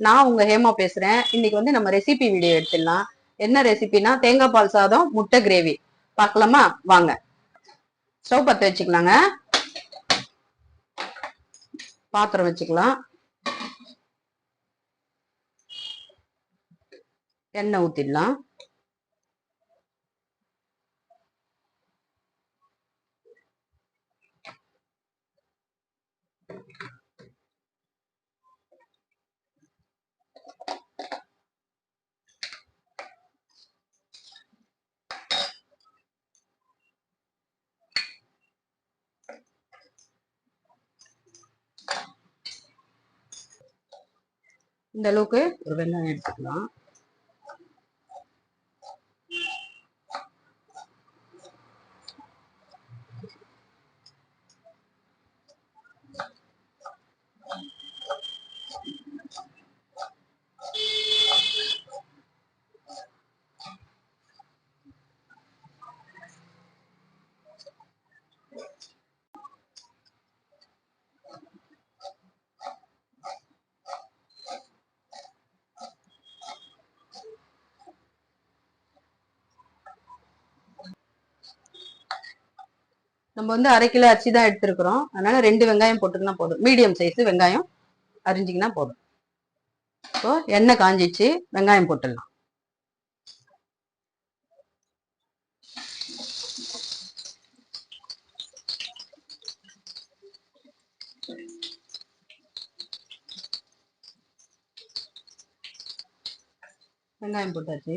நான் உங்க ஹேமா பேசுறேன். இன்னைக்கு வந்து நம்ம ரெசிபி வீடியோ எடுத்துடலாம். என்ன ரெசிபினா தேங்காய் பால் சாதம் முட்டை கிரேவி பார்க்கலாமா? வாங்க. ஸ்டவ் பத்த வச்சுக்கலாங்க. பாத்திரம் வச்சுக்கலாம். எண்ணெய் ஊத்திடலாம். இந்த அளவுக்கு ஒரு வெங்காயம் எடுத்துக்கலாம். நம்ம வந்து 1/2 கிலோ அரிசி தான் எடுத்திருக்கிறோம். அதனால 2 வெங்காயம் போட்டுக்கினா போதும். மீடியம் சைஸ் வெங்காயம் அரிஞ்சிக்கினா போதும். இப்போ எண்ணெய் காஞ்சிச்சு, வெங்காயம் போட்டுடலாம். வெங்காயம் போட்டாச்சு.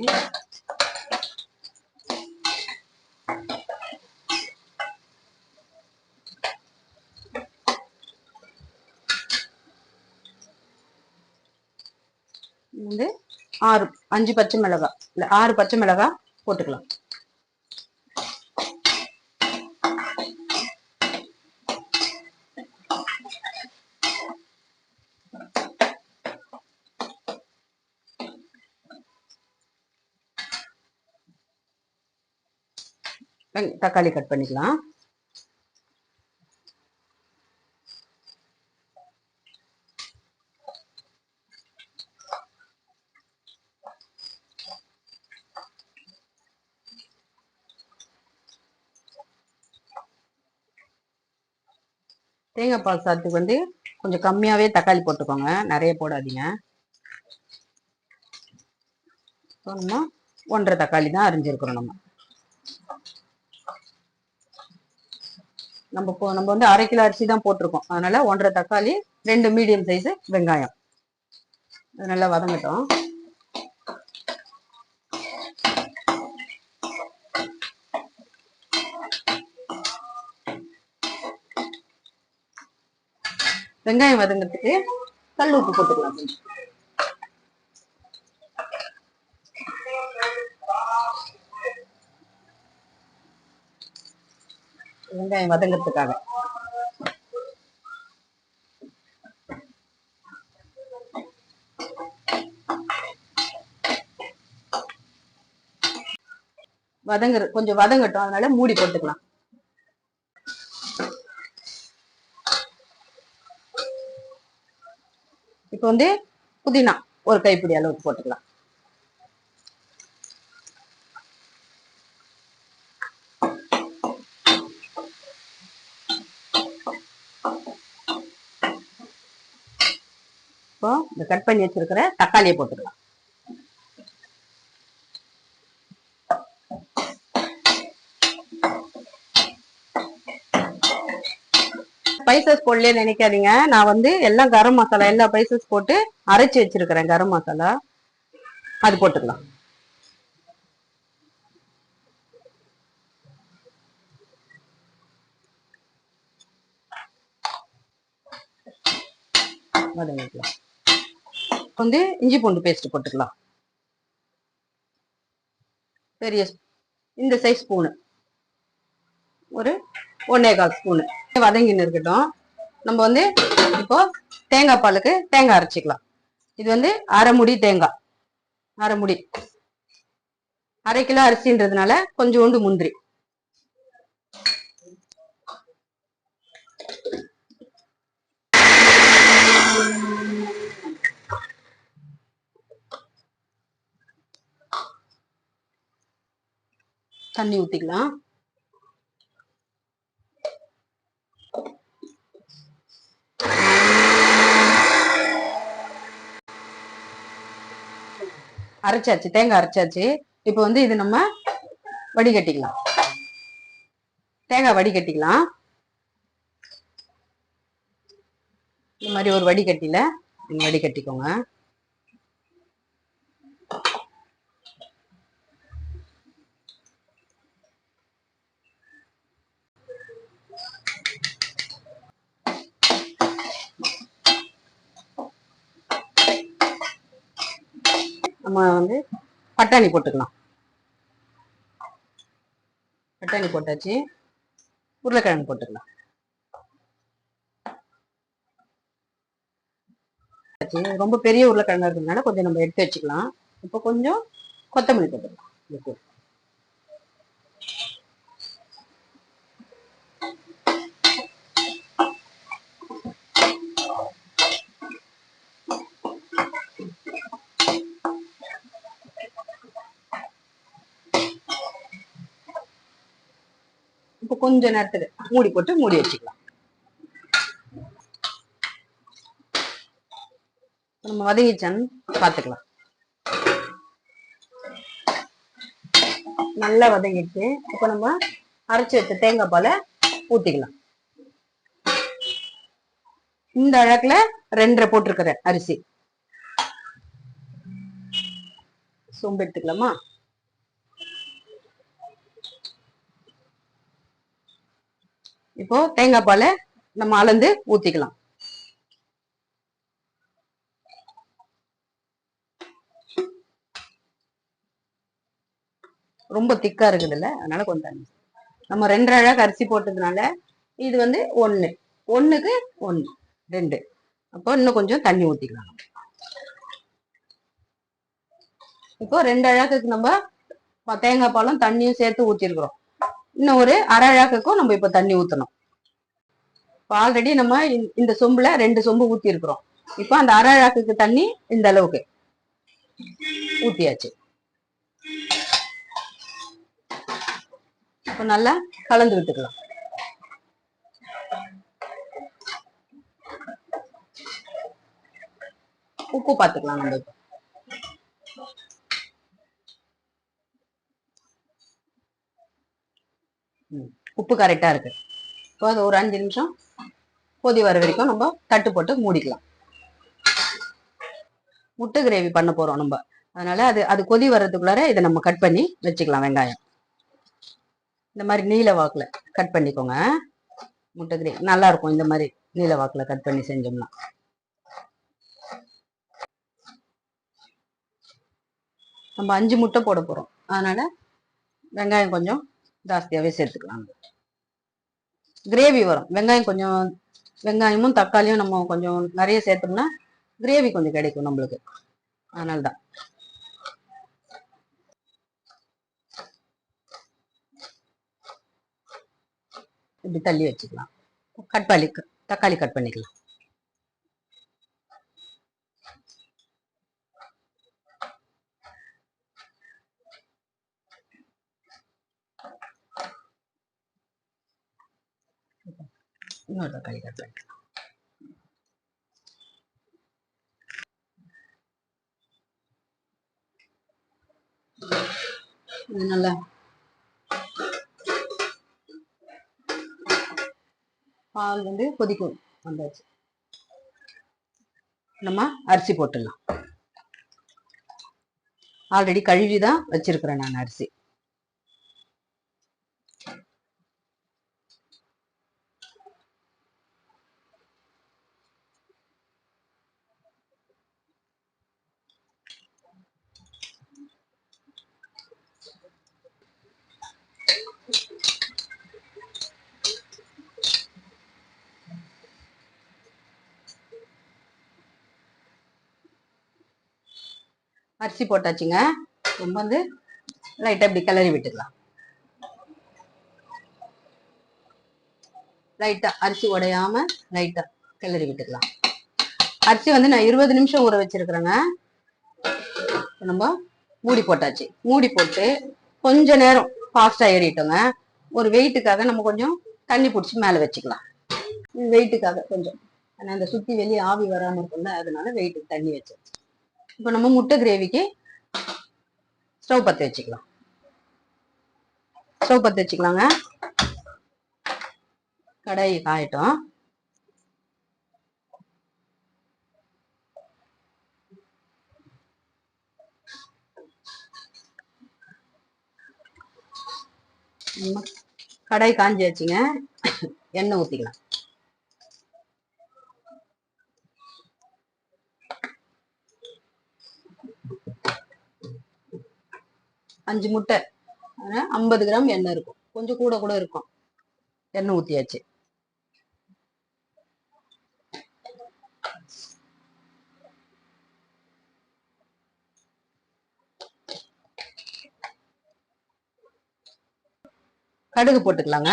வந்து 5 பச்சை மிளகாய் இல்ல 6 பச்சை மிளகாய் போட்டுக்கலாம். தக்காளி கட் பண்ணிக்கலாம். தேங்காய் பால் சாதத்துக்கு வந்து கொஞ்சம் கம்மியாவே தக்காளி போட்டுக்கோங்க, நிறைய போடாதீங்க. நம்ம 1.5 தக்காளி தான் அரிஞ்சிருக்கிறோம். நம்ம வந்து 1/2 கிலோ அரிசி தான் போட்டிருக்கோம். அதனால 1.5 தக்காளி, 2 மீடியம் சைஸ் வெங்காயம். அது நல்லா வதங்கட்டும். வெங்காயம் வதங்கிறதுக்கு கல் உப்பு போட்டுக்கலாம். வெங்காயம் வதங்கிறதுக்காக கொஞ்சம் வதங்கட்டும். அதனால மூடி போட்டுக்கலாம். இப்ப வந்து புதினா ஒரு கைப்பிடி அளவுக்கு போட்டுக்கலாம். இப்போ இந்த கட் பண்ணி வச்சிருக்கிற தக்காளியை போட்டுக்கலாம். ஸ்பைசஸ் போடலே நினைக்காதீங்க. நான் வந்து எல்லாம் கரம் மசாலா, எல்லா ஸ்பைசஸ் போட்டு அரைச்சி வச்சிருக்கிறேன். கரம் மசாலா அது போட்டுக்கலாம். வந்து இஞ்சி பூண்டு பேஸ்ட் போட்டுக்கலாம். பெரிய இந்த சைஸ் ஸ்பூனு, ஒரு 1.25 ஸ்பூனு வதங்கின்னு இருக்கட்டும். நம்ம வந்து இப்போ தேங்காய் பாலுக்கு தேங்காய் அரைச்சிக்கலாம். இது வந்து அரை முடி தேங்காய், அரை முடி, 1/2 கிலோ அரிசின்றதுனால கொஞ்சோண்டு முந்திரி, தண்ணி ஊத்திக்கலாம். அரைச்சாச்சு, தேங்காய் அரைச்சாச்சு. இப்ப வந்து இது நம்ம வடிகட்டிக்கலாம். தேங்காய் வடிகட்டிக்கலாம். இந்த மாதிரி ஒரு வடிகட்டில வடிகட்டிக்கோங்க. நம்ம வந்து பட்டாணி போட்டுக்கலாம். பட்டாணி போட்டாச்சு. உருளைக்கிழங்கு போட்டுக்கலாம். ரொம்ப பெரிய உருளைக்கிழங்கு இருக்கிறதுனால கொஞ்சம் நம்ம எடுத்து வச்சுக்கலாம். இப்போ கொஞ்சம் கொத்தமல்லி போட்டுக்கலாம். இப்போ கொஞ்ச நேரத்துக்கு மூடி போட்டு மூடி வச்சுக்கலாம். நம்ம வதங்கிச்சான்னு பார்த்துக்கலாம். நல்லா வதங்கிடுச்சு. இப்போ நம்ம அரைச்சி வச்ச தேங்காய் பாலை ஊத்திக்கலாம். இந்த அழகுல 2.5 போட்டிருக்கிற அரிசி. சோம்பு எடுத்துக்கலாமா? இப்போ தேங்காய் பாலை நம்ம அளந்து ஊத்திக்கலாம். ரொம்ப திக்கா இருக்குது இல்ல, அதனால கொஞ்சம் தண்ணி. நம்ம 2 அழகு அரிசி போட்டதுனால இது வந்து 1க்கு 1 2. அப்போ இன்னும் கொஞ்சம் தண்ணி ஊத்திக்கலாம். இப்போ 2 அழகுக்கு நம்ம தேங்காய் பாலும் தண்ணியும் சேர்த்து ஊத்திருக்கிறோம். இன்னும் ஒரு அரை அழகுக்கும் நம்ம இப்ப தண்ணி ஊத்தணும். இப்போ ஆல்ரெடி நம்ம இந்த சொம்புல 2 சொம்பு ஊத்தி இருக்கிறோம். இப்போ அந்த அரை அழகுக்கு தண்ணி இந்த அளவுக்கு ஊத்தியாச்சு. இப்போ நல்லா கலந்து விட்டுக்கலாம். உப்பு பார்த்துக்கலாம். நம்ம உப்பு கரெக்டா இருக்கு. இப்போ அது ஒரு 5 நிமிஷம் கொதி வர வரைக்கும் நம்ம தட்டு போட்டு மூடிக்கலாம். முட்டை கிரேவி பண்ண போறோம் நம்ம, அதனால அது கொதி வர்றதுக்குள்ளார இதை நம்ம கட் பண்ணி வச்சுக்கலாம். வெங்காயம் இந்த மாதிரி நீல வாக்குல கட் பண்ணிக்கோங்க. முட்டை கிரேவி நல்லா இருக்கும் இந்த மாதிரி நீல வாக்குல கட் பண்ணி செஞ்சோம்னா. நம்ம 5 முட்டை போட போறோம், அதனால வெங்காயம் கொஞ்சம் ஜாஸ்தியாவே சேர்த்துக்கலாம். கிரேவி வரும். வெங்காயமும் தக்காளியும் நம்ம கொஞ்சம் நிறைய சேர்த்தோம்னா கிரேவி கொஞ்சம் கிடைக்கும் நம்மளுக்கு. அதனால்தான் இப்படி தள்ளி வச்சுக்கலாம். தக்காளி கட் பண்ணிக்கலாம். இன்னொரு தக்காளி கட் பண்ணிக்கலாம். நல்லா பால் வந்து கொதிக்கும் வந்தாச்சு. நம்ம அரிசி போட்டுடலாம். ஆல்ரெடி கழுவி தான் வச்சிருக்கிறேன் நான் அரிசி. அரிசி போட்டாச்சுங்க. ரொம்ப வந்து லைட்டா இப்படி கிளறி விட்டுக்கலாம். லைட்டா அரிசி உடையாம லைட்டா கிளறி விட்டுக்கலாம். அரிசி வந்து நான் 20 நிமிஷம் ஊற வச்சிருக்கிறேங்க. நம்ம மூடி போட்டாச்சு. மூடி போட்டு கொஞ்ச நேரம் ஃபாஸ்டா ஏறிட்டோங்க. ஒரு வெயிட்டுக்காக நம்ம கொஞ்சம் தண்ணி பிடிச்சி மேல வச்சுக்கலாம். வெயிட்டுக்காக கொஞ்சம் அந்த சுத்தி வெளியே ஆவி வராம இருக்கும்ல, அதனால வெயிட்டுக்கு தண்ணி வச்சு. இப்போ நம்ம முட்டை கிரேவிக்கு ஸ்டவ் பற்ற வச்சுக்கலாம். ஸ்டவ் பற்ற வச்சுக்கலாங்க. கடாய் காயட்டும். கடாய் காஞ்சி வச்சுங்க. எண்ணெய் ஊத்திக்கலாம். அஞ்சு முட்டை 50 கிராம் எண்ணெய் இருக்கும். கொஞ்சம் கூட கூட இருக்கும். எண்ணெய் ஊத்தியாச்சு. கடுகு போட்டுக்கலாங்க.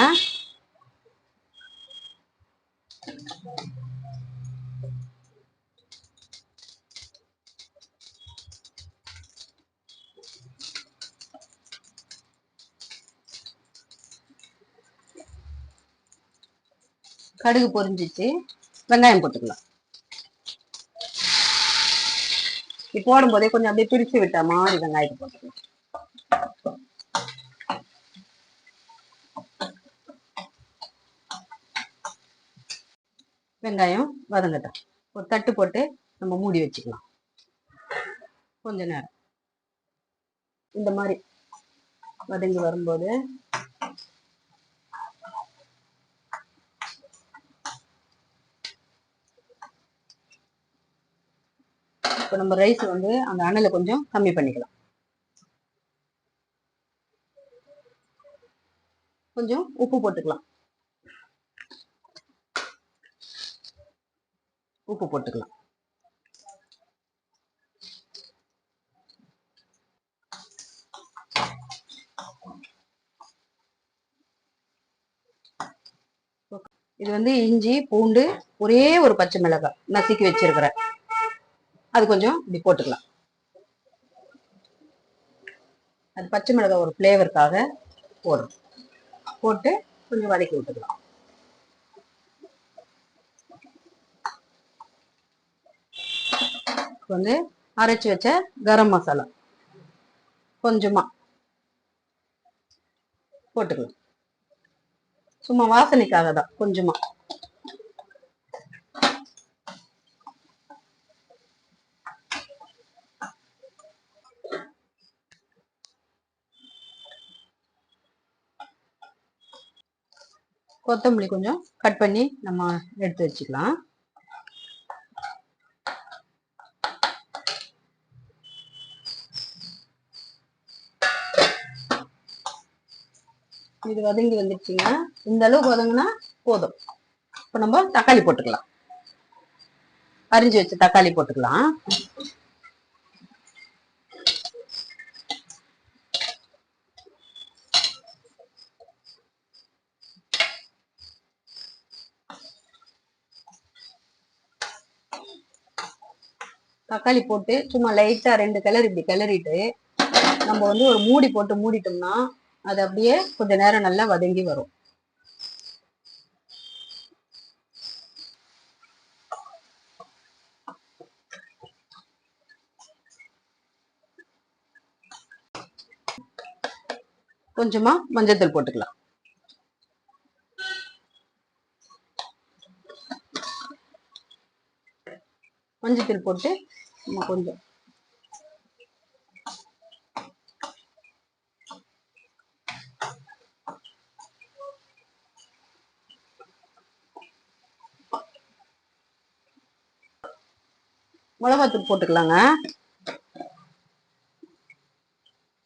கடுகு பொரிஞ்சிச்சு. வெங்காயம் போட்டுக்கலாம். போடும் போதே கொஞ்சம் அப்படியே பிரிச்சு விட்ட மாதிரி வெங்காயத்தை போட்டுக்கலாம். வெங்காயம் வதங்கட்டும். ஒரு தட்டு போட்டு நம்ம மூடி வச்சுக்கலாம். கொஞ்ச நேரம் இந்த மாதிரி வதங்கி வரும்போது இப்போ நம்ம ரைஸ் வந்து அந்த அனலை கொஞ்சம் கம்மி பண்ணிக்கலாம். கொஞ்சம் உப்பு போட்டுக்கலாம். உப்பு போட்டுக்கலாம். இது வந்து இஞ்சி பூண்டு ஒரே ஒரு பச்சை மிளகாய் நசுக்கி வச்சிருக்கிறேன். அது கொஞ்சம் இப்படி போட்டுக்கலாம். அது பச்சை மிளகாய் ஒரு ஃப்ளேவருக்காக போடும். போட்டு கொஞ்சம் வதக்கி விட்டுக்கலாம். வந்து அரைச்சி வச்ச கரம் மசாலா கொஞ்சமா போட்டுக்கலாம். சும்மா வாசனைக்காக தான் கொஞ்சமா. கொத்தமல்லி கொஞ்சம் கட் பண்ணி நம்ம எடுத்து வச்சுக்கலாம். இது வதங்கி வந்துருச்சுங்க. இந்த அளவுக்கு வதங்கினா போதும். இப்ப நம்ம தக்காளி போட்டுக்கலாம். அரிஞ்சு வச்சு தக்காளி போட்டுக்கலாம். தக்காளி போட்டு சும்மா லைட்டா 2 கிளறி இப்படி கிளறிட்டு நம்ம வந்து ஒரு மூடி போட்டு மூடிட்டோம்னா அது அப்படியே கொஞ்ச நேரம் நல்லா வதங்கி வரும். கொஞ்சமா மஞ்சத்தூள் போட்டுக்கலாம். மஞ்சத்தூள் போட்டு கொஞ்சம் மிளகாத்தூள் போட்டுக்கலாங்க.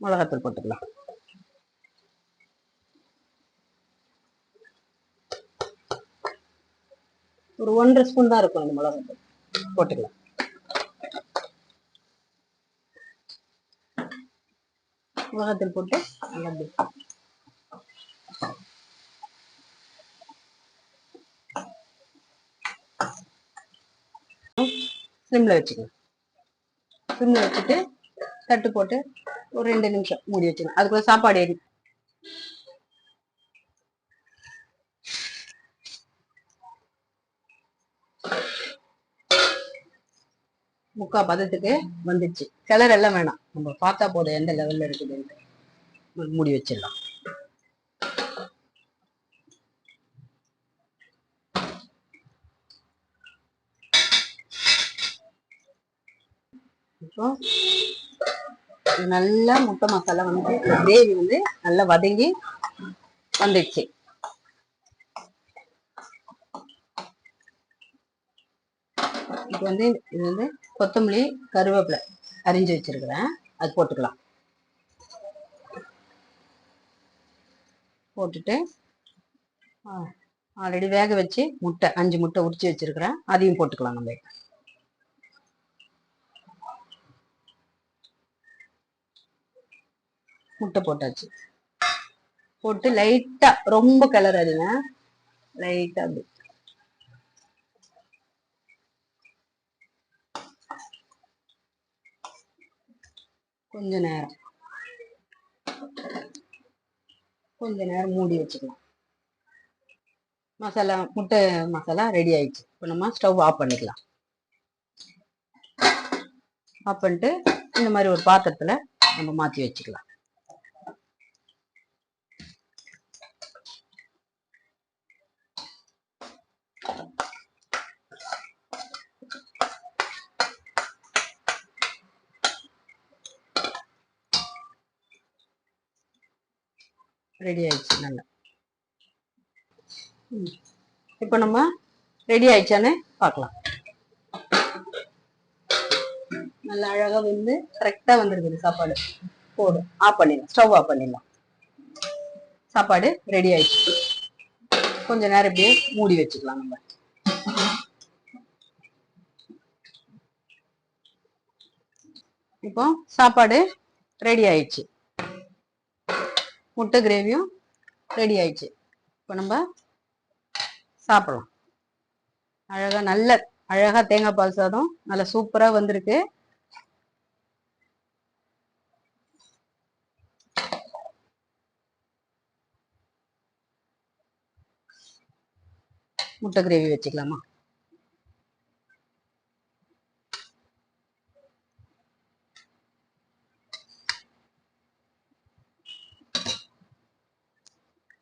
மிளகாத்தூள் போட்டுக்கலாம். ஒரு 1.5 ஸ்பூன் தான் இருக்கும் அந்த மிளகாத்தூள். போட்டுக்கலாம். மிளகாத்தூள் போட்டு நல்லா சிம்ல வச்சுக்கலாம். சிம்ல வச்சுட்டு தட்டு போட்டு ஒரு 2 நிமிஷம் மூடி வச்சுக்கலாம். அதுக்குள்ள சாப்பாடு ஏறி முக்கா பதத்துக்கு வந்துச்சு. கிளற எல்லாம் வேணாம், நம்ம பார்த்தா போதும் எந்த லெவல்ல இருக்குதுன்ட்டு. மூடி வச்சிடலாம். இப்போ நல்லா முட்டை மசாலா வந்து கிரேவி வந்து நல்லா வதங்கி வந்துடுச்சு. இப்போ வந்து இது வந்து கொத்தமல்லி கருவேப்பிலை அரிஞ்சு வச்சிருக்கிறேன், அது போட்டுக்கலாம். போட்டுட்டு ஆல்ரெடி வேக வச்சு முட்டை 5 முட்டை உரிச்சு வச்சிருக்கிறேன், அதையும் போட்டுக்கலாம். நம்ம முட்டை போட்டாச்சு. போட்டு லைட்டா, ரொம்ப கிளறாதுங்க, லைட்டா அப்படி கொஞ்ச நேரம் மூடி வச்சுக்கலாம். மசாலா, முட்டை மசாலா ரெடி ஆயிடுச்சு. இப்போ நம்ம ஸ்டவ் ஆஃப் பண்ணிக்கலாம். ஆஃப் பண்ணிட்டு இந்த மாதிரி ஒரு பாத்திரத்துல நம்ம மாற்றி வச்சுக்கலாம். ரெடி ஆயிடுச்சு நல்லா. இப்போ நம்ம ரெடி ஆயிடுச்சான்னு பார்க்கலாம். நல்லா அழகா வந்து கரெக்டா வந்துருக்குது சாப்பாடு. போதும், ஆஃப் பண்ணிடலாம், ஸ்டவ் ஆஃப் பண்ணிடலாம். சாப்பாடு ரெடி ஆயிடுச்சு. கொஞ்ச நேரம் இப்படியே மூடி வச்சுக்கலாம். நம்ம இப்போ சாப்பாடு ரெடி ஆயிடுச்சு, முட்டை கிரேவியும் ரெடி ஆயிடுச்சு. இப்போ நம்ம சாப்பிடலாம். அழகா நல்ல அழகா தேங்காய் பால் சாதம் நல்லா சூப்பரா வந்திருக்கு. முட்டை கிரேவி வச்சுக்கலாமா?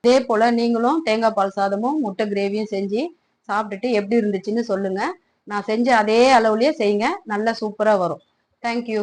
இதே போல நீங்களும் தேங்காய் பால் சாதமும் முட்டை கிரேவியும் செஞ்சு சாப்பிட்டுட்டு எப்படி இருந்துச்சுன்னு சொல்லுங்க. நான் செஞ்ச அதே அளவுலயே செய்யுங்க, நல்லா சூப்பரா வரும். தேங்க்யூ.